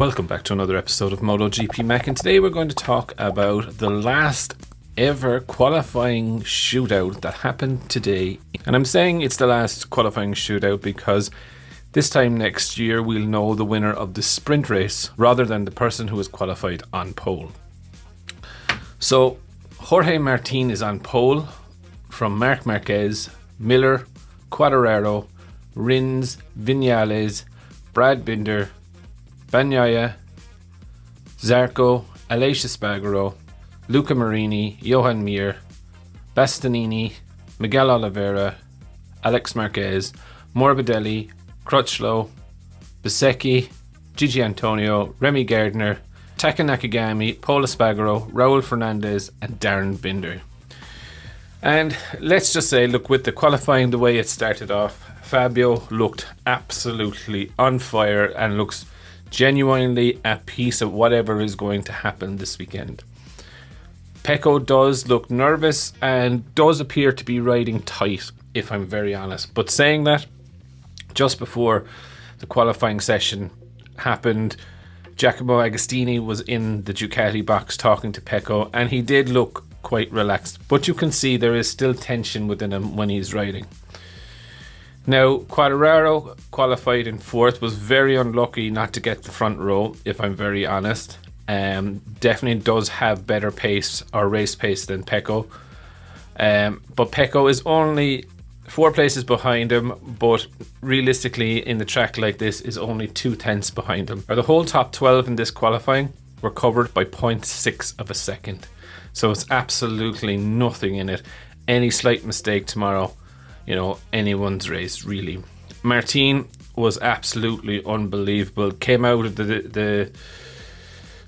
Welcome back to another episode of MotoGP Mac, and today we're going to talk about the last ever qualifying shootout that happened today. And I'm saying it's the last qualifying shootout because this time next year we'll know the winner of the sprint race rather than the person who was qualified on pole. So Jorge Martin is on pole from Marc Marquez, Miller, Quartararo, Rins, Viñales, Brad Binder, Bagnaia, Zarco, Aleix Espargaro, Luca Marini, Johan Mir, Bastianini, Miguel Oliveira, Alex Marquez, Morbidelli, Crutchlow, Bezzecchi, Gigi Antonio, Remy Gardner, Taka Nakagami, Paul Espargaro, Raul Fernandez and Darren Binder. And let's just say, look, with the qualifying the way it started off, Fabio looked absolutely on fire and looks genuinely at peace of whatever is going to happen this weekend. Pecco does look nervous and does appear to be riding tight, if I'm very honest. But saying that, just before the qualifying session happened, Giacomo Agostini was in the Ducati box talking to Pecco, and he did look quite relaxed. But you can see there is still tension within him when he's riding. Now, Quartararo qualified in fourth, was very unlucky not to get the front row, if I'm very honest. Definitely does have better pace or race pace than Pecco. But Pecco is only 4 places behind him, but realistically in the track like this is only 2 tenths behind him. The whole top 12 in this qualifying were covered by 0.6 of a second. So it's absolutely nothing in it. Any slight mistake tomorrow, anyone's race really. Martin was absolutely unbelievable. Came out of the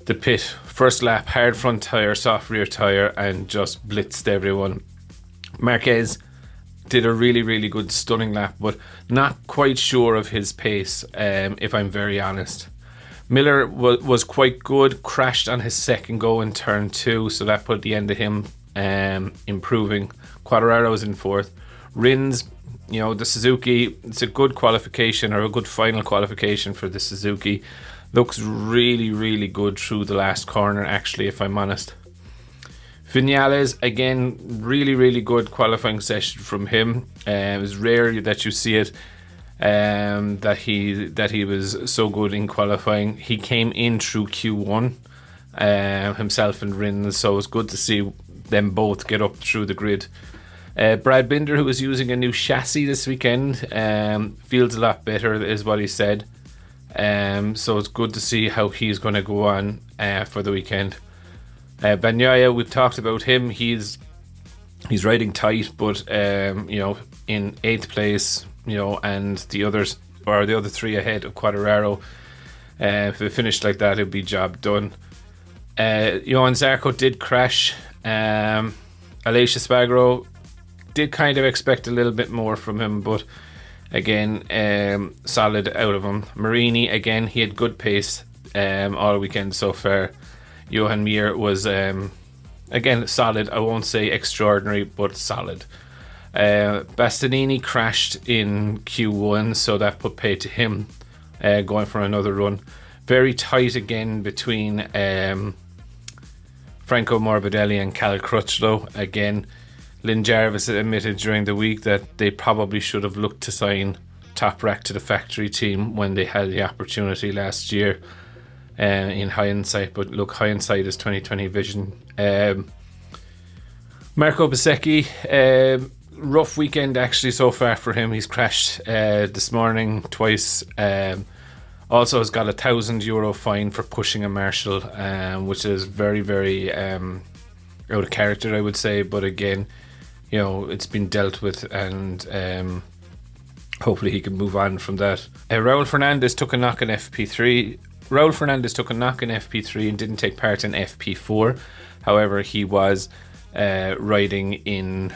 pit, first lap, hard front tyre, soft rear tyre, and just blitzed everyone. Marquez did a really, really good stunning lap, but not quite sure of his pace, if I'm very honest. Miller was quite good, crashed on his second go in turn 2, so that put the end of him improving. Quartararo was in fourth. Rins, the Suzuki, it's a good qualification, or a good final qualification for the Suzuki. Looks really, really good through the last corner, actually, if I'm honest. Viñales, again, really, really good qualifying session from him. It was rare that you see it, that he was so good in qualifying. He came in through Q1, himself and Rins, so it was good to see them both get up through the grid. Brad Binder, who was using a new chassis this weekend, feels a lot better, is what he said. So it's good to see how he's going to go on for the weekend. Bagnaia, we've talked about him. He's riding tight, but in 8th place, and the other 3 ahead of Quartararo. If it finished like that, it'd be job done. Johan Zarco did crash. Aleix Espargaro did kind of expect a little bit more from him, but again, solid out of him. Marini, again, he had good pace all weekend so far. Johan Mir was, again, solid. I won't say extraordinary, but solid. Bastianini crashed in Q1, so that put pay to him going for another run. Very tight again between Franco Morbidelli and Cal Crutchlow. Again, Lynn Jarvis admitted during the week that they probably should have looked to sign Toprak to the factory team when they had the opportunity last year, in hindsight. But look, hindsight is 2020 vision. Marco Bezzecchi, rough weekend actually so far for him. He's crashed this morning twice. Also has got €1,000 fine for pushing a marshal, which is very, very out of character, I would say. But again, it's been dealt with, and hopefully he can move on from that. Raul Fernandez took a knock in FP3. Raul Fernandez took a knock in FP3 and didn't take part in FP4. However, he was riding in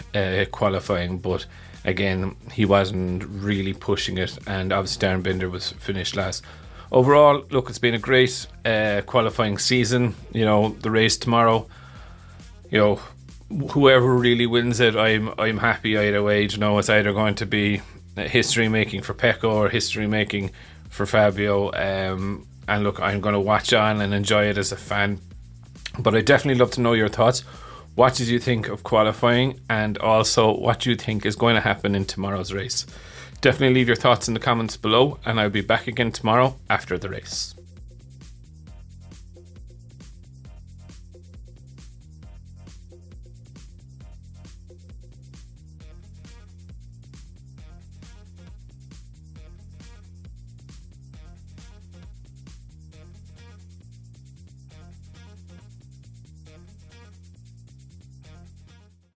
qualifying, but again, he wasn't really pushing it, and obviously Darren Binder was finished last. Overall, look, it's been a great qualifying season. The race tomorrow, whoever really wins it, I'm happy either way. It's either going to be history making for Pecco or history making for Fabio. And look, I'm going to watch on and enjoy it as a fan. But I definitely love to know your thoughts. What did you think of qualifying, and also what do you think is going to happen in tomorrow's race? Definitely leave your thoughts in the comments below, and I'll be back again tomorrow after the race.